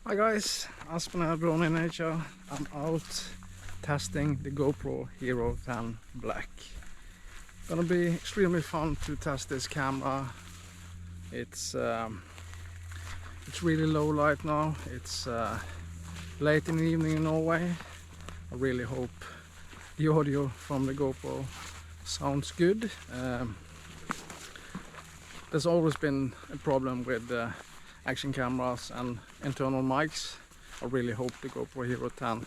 Hi guys, Aspen här, Blown in Nature. I'm out testing the Gopro Hero 10 Black. Gonna be extremely fun to test this camera. It's really low light now. It's late in the evening in Norway. I really hope the audio from the GoPro sounds good. There's always been a problem with action cameras and internal mics. I really hope the GoPro Hero 10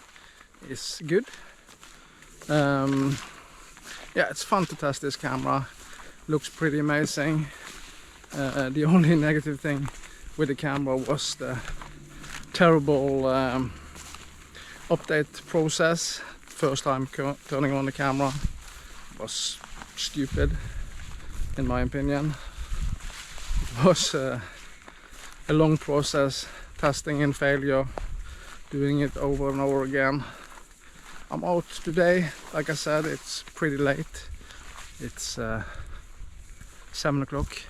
is good. Yeah, it's fun to test this camera. Looks pretty amazing. The only negative thing with the camera was the terrible update process. First time turning on the camera was stupid, in my opinion. It was a long process, testing and failure, doing it over and over again. I'm out today. Like I said, it's pretty late. It's 7 o'clock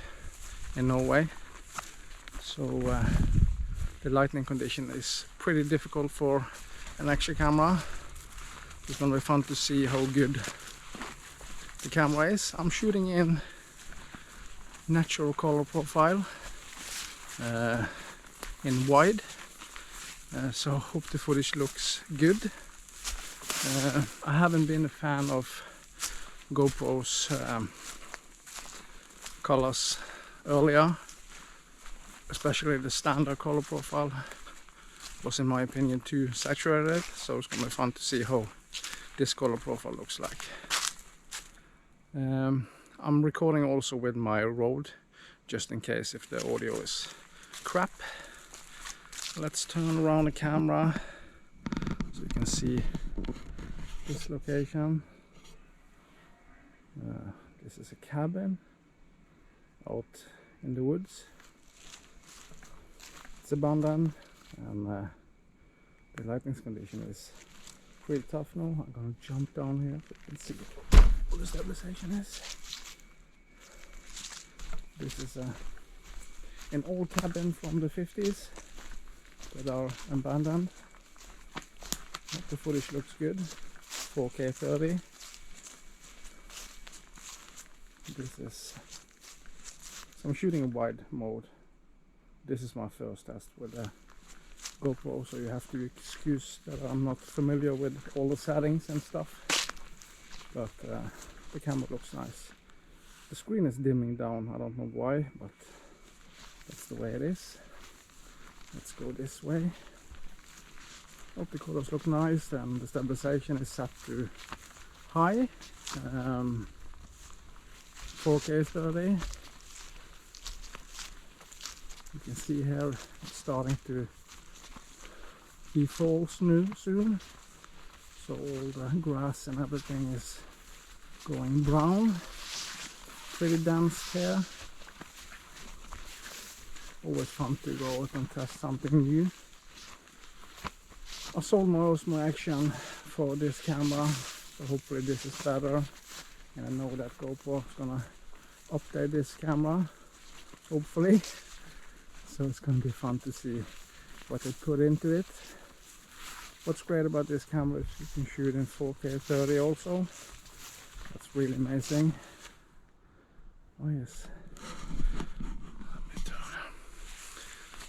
in Norway, so the lighting condition is pretty difficult for an action camera. It's gonna be fun to see how good the camera is. I'm shooting in natural color profile in wide, so hope the footage looks good. I haven't been a fan of GoPro's colors earlier, especially the standard color profile was, in my opinion, too saturated, so it's gonna be fun to see how this color profile looks like. I'm recording also with my Rode, just in case if the audio is crap. Let's turn around the camera so you can see this location. This is a cabin out in the woods. It's abandoned, and the lighting condition is pretty tough now. I'm gonna jump down here so you can see what the stabilization is. This is an old cabin from the 50s that are abandoned. The footage looks good, 4K 30. This is, so I'm shooting in wide mode. This is my first test with a GoPro, so you have to excuse that I'm not familiar with all the settings and stuff, but the camera looks nice. The screen is dimming down, I don't know why, but that's the way it is. Let's go this way. Hope the colors look nice, and the stabilization is set to high, 4K 30. You can see here it's starting to be fall soon, so all the grass and everything is going brown. Pretty dense here. Always fun to go out and test something new. I sold my Osmo Action for this camera, so hopefully this is better. And I know that GoPro is gonna update this camera, hopefully. So it's gonna be fun to see what they put into it. What's great about this camera is you can shoot in 4K 30 also. That's really amazing. Oh yes.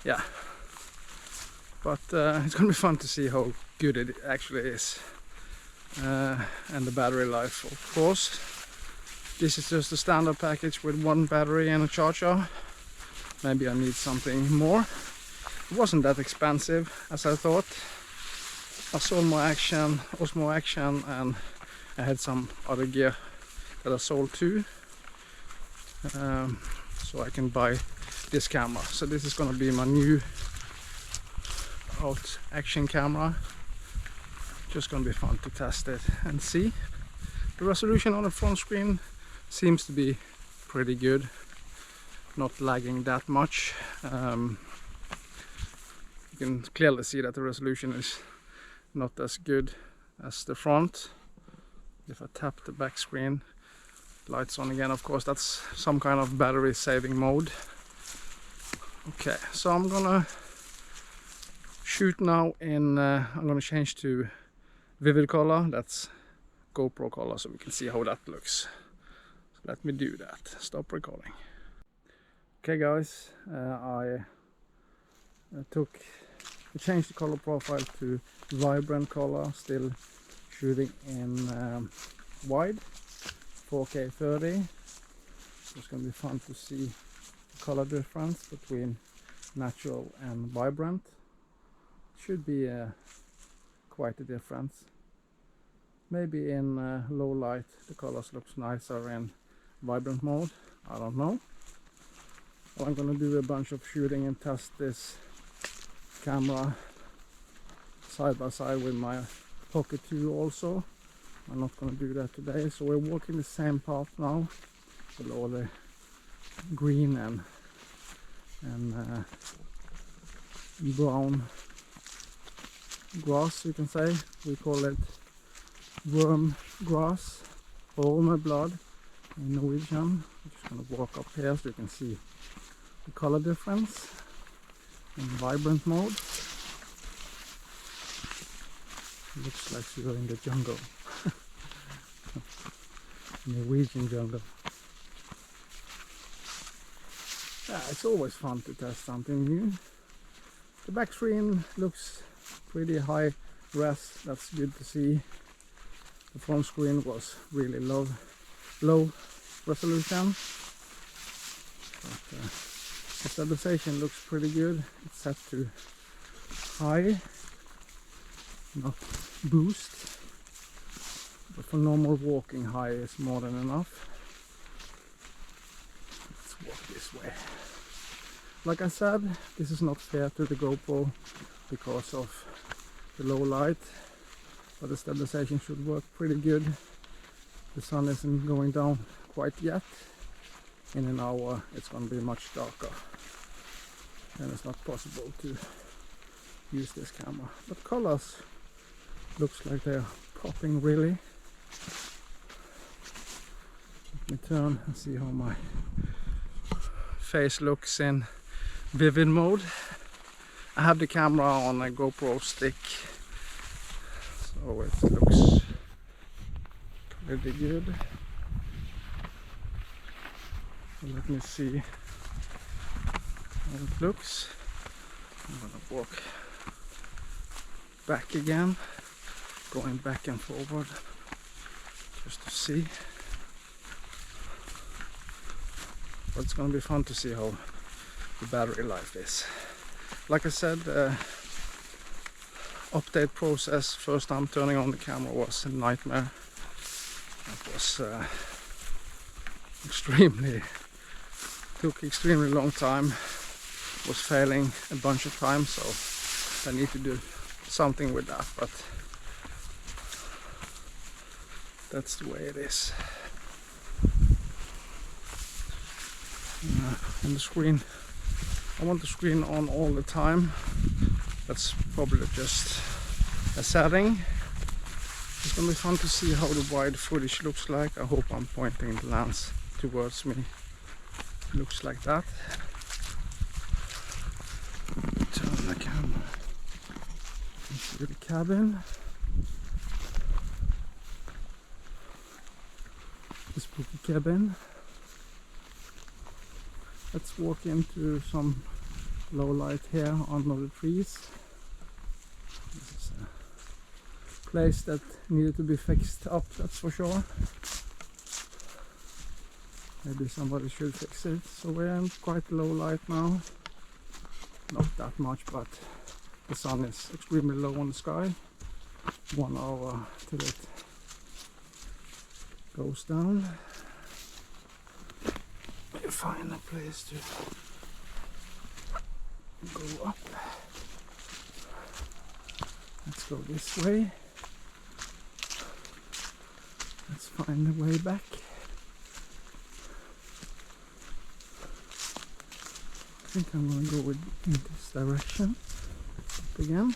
Yeah. But it's gonna be fun to see how good it actually is. And the battery life, of course. This is just a standard package with one battery and a charger. Maybe I need something more. It wasn't that expensive as I thought. I sold my Osmo Action, and I had some other gear that I sold too. So I can buy this camera. So this is gonna be my new out action camera. Just gonna be fun to test it and see. The resolution on the front screen seems to be pretty good, not lagging that much. You can clearly see that the resolution is not as good as the front. If I tap the back screen, lights on again, of course that's some kind of battery saving mode. Okay, so I'm gonna shoot now in, I'm gonna change to vivid color, that's GoPro color, so we can see how that looks. So let me do that, stop recording. Okay guys, I changed the color profile to vibrant color, still shooting in wide, 4K 30. It's going to be fun to see the color difference between natural and vibrant. Should be quite a difference. Maybe in low light the colors looks nicer in vibrant mode, I don't know. Well, I'm going to do a bunch of shooting and test this camera side by side with my Pocket 2 also. I'm not going to do that today, so we're walking the same path now with all the green and brown grass, you can say. We call it worm grass, ormeblad in Norwegian. I'm just going to walk up here so you can see the color difference in vibrant mode. It looks like you're in the jungle. Norwegian jungle. Yeah, it's always fun to test something new. The back screen looks pretty high res, that's good to see. The front screen was really low resolution. But, the stabilization looks pretty good. It's set to high, not boost. But for normal walking, high is more than enough. Let's walk this way. Like I said, this is not fair to the GoPro because of the low light, but the stabilization should work pretty good. The sun isn't going down quite yet. In an hour it's going to be much darker, and it's not possible to use this camera. But colors looks like they're popping really. Let me turn and see how my face looks in vivid mode. I have the camera on a GoPro stick, so it looks pretty good. So let me see how it looks. I'm gonna walk back again, going back and forward just to see. But it's gonna be fun to see how the battery life is. Like I said, update process first time turning on the camera was a nightmare. It was took extremely long time, was failing a bunch of times, so I need to do something with that, but that's the way it is. And the screen, I want the screen on all the time. That's probably just a setting. It's gonna be fun to see how the wide footage looks like. I hope I'm pointing the lens towards me. Looks like that. Turn the camera into the cabin. The spooky cabin. Let's walk into some low light here under the trees. This is a place that needed to be fixed up, that's for sure. Maybe somebody should fix it. So we're in quite low light now. Not that much, but the sun is extremely low on the sky. 1 hour till it goes down. You find a place to go up. Let's go this way. Let's find the way back. I think I'm going to go in this direction. Up again.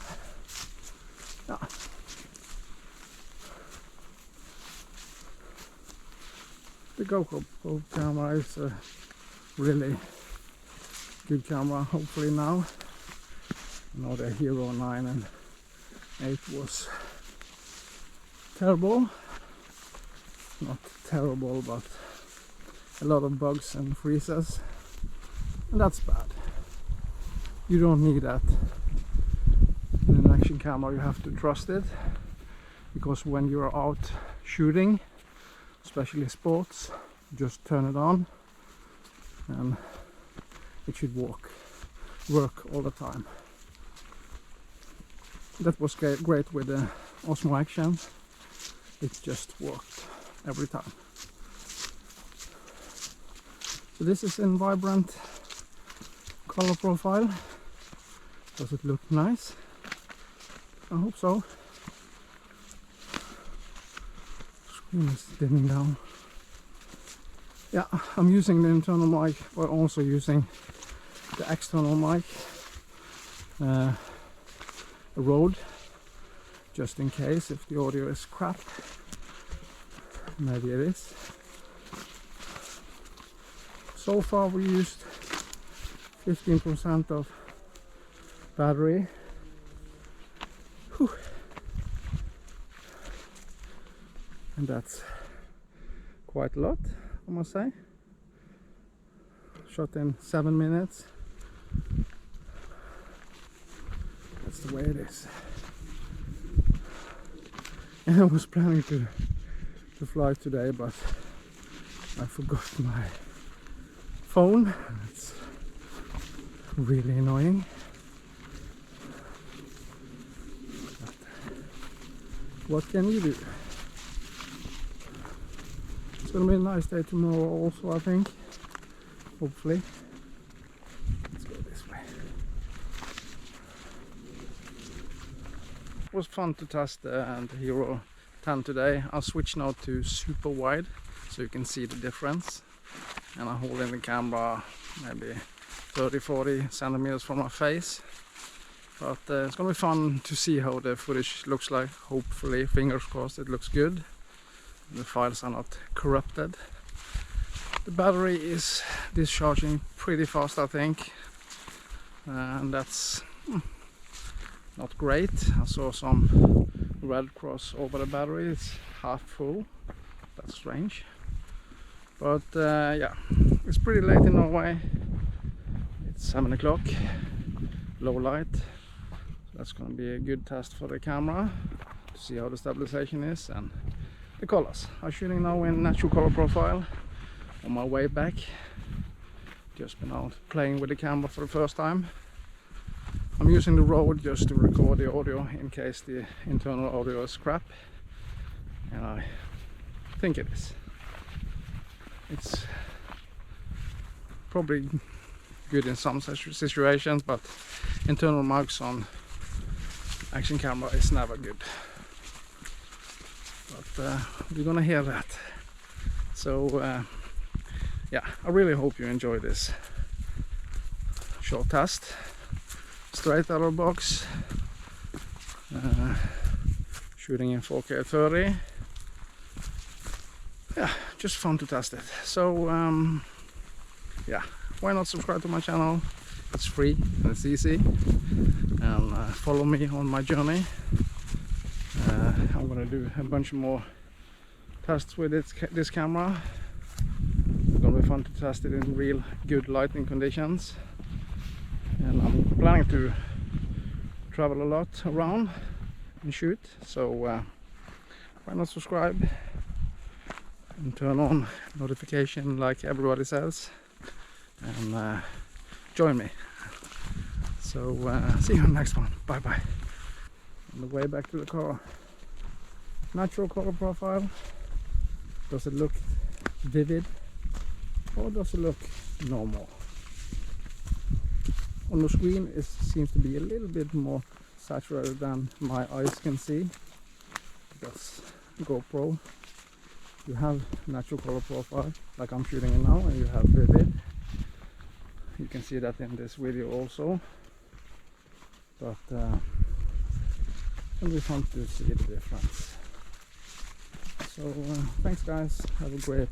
Yeah. The GoPro camera is a really good camera, hopefully now. You know, the Hero 9 and 8 was terrible. Not terrible, but a lot of bugs and freezes, and that's bad. You don't need that in an action camera. You have to trust it, because when you're out shooting, especially sports, just turn it on and it should work all the time. That was great with the Osmo Action. It just worked every time. So this is in vibrant color profile. Does it look nice? I hope so. Screen is dimming down. Yeah, I'm using the internal mic, but also using the external mic, a Rode, just in case if the audio is crap. Maybe it is. So far we used 15% of battery. Whew. And that's quite a lot, I must say. Shot in 7 minutes. That's the way it is. And I was planning to fly today, but I forgot my phone. It's really annoying. But what can you do? It's gonna be a nice day tomorrow also, I think. Hopefully. Let's go this way. It was fun to test the Hero 10 today. I'll switch now to super wide so you can see the difference. And I'm holding the camera maybe 30-40 centimeters from my face. But it's gonna be fun to see how the footage looks like. Hopefully, fingers crossed, it looks good. The files are not corrupted. The battery is discharging pretty fast, I think. And that's not great. I saw some red cross over the battery. It's half full. That's strange. But yeah, it's pretty late in Norway. It's 7 o'clock, low light. So that's going to be a good test for the camera to see how the stabilization is and the colors. I'm shooting now in natural color profile on my way back. Just been out playing with the camera for the first time. I'm using the Rode just to record the audio in case the internal audio is crap, and I think it is. It's probably good in some situations, but internal mics on action camera is never good. But we're gonna hear that. So yeah, I really hope you enjoy this short test. Straight out of the box, shooting in 4K 30. Yeah, just fun to test it. So yeah, why not subscribe to my channel? It's free and it's easy, and follow me on my journey. I'm gonna do a bunch more tests with this camera. It's gonna be fun to test it in real good lighting conditions. And I'm planning to travel a lot around and shoot, so why not subscribe and turn on notification like everybody says, and join me. So see you on the next one. Bye bye. On the way back to the car. Natural color profile. Does it look vivid or does it look normal? On the screen it seems to be a little bit more saturated than my eyes can see, because GoPro, you have natural color profile like I'm shooting it now, and you have vivid. You can see that in this video also, but it'll be fun to see the difference. So thanks guys, have a great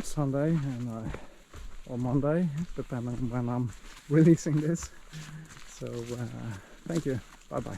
Sunday, and I or Monday, depending on when I'm releasing this. So thank you. Bye bye.